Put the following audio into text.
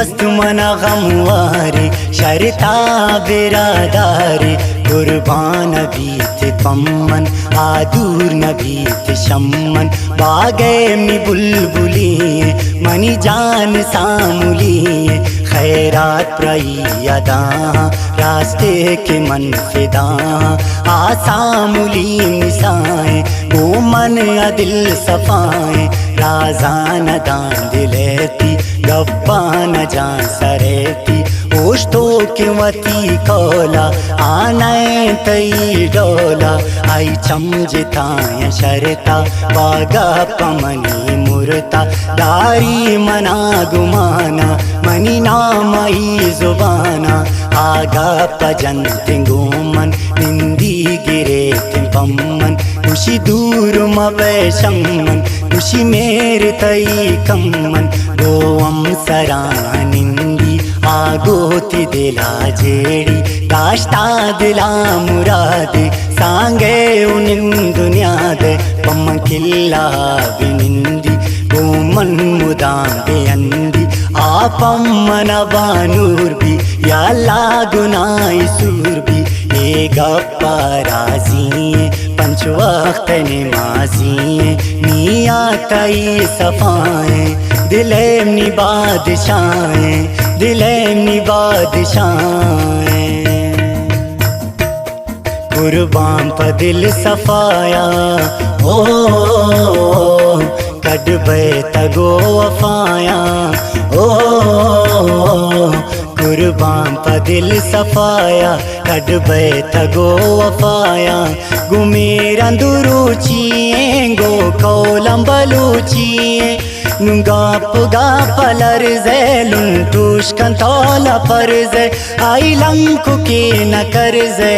وست منا غمواری شرطا براداری قربان بیت پمن آدور نبیت شمن باغے می بلبلی منی جان سامولی خیرات پرائی ادا راستے کے من فدا آسامولی نسائیں وہ من دل صفائیں رازان دان دلیتی گپان جان سریتی اوشتو کی وتی کولا آنائیں تی ڈولا آئی چمجتائیں شرطا باغا پمنی مرتا داری منا گمانا منی نام ای زبانا آگا پجنت گومن نندی گرے پمن خوشی دور مبے شمن خوشی میر تئی کمن گوم سران نندی آگوتی دلا جیڑی داشتا دلا مراد سانگے انن دنیا دے پمن کلا بنندی گومن مدام دے اندی آپم منا بانور بھی یا اللہ گنائی سور بھی یہ گپا رازی پنچ وقت نمازی نیا تئی صفائیں دلیم نی بادشاہیں دلیم نی بادشاہیں قربان پا دل صفایا او کڈ بیت گو وفایا او قربان پا دل صفایا کڈ بیت گو وفایا گو میران دروچییں گو کولم بلوچییں نگا پگا پلرزے لنٹوش کن تولا پرزے آئی لنکو کی نکرزے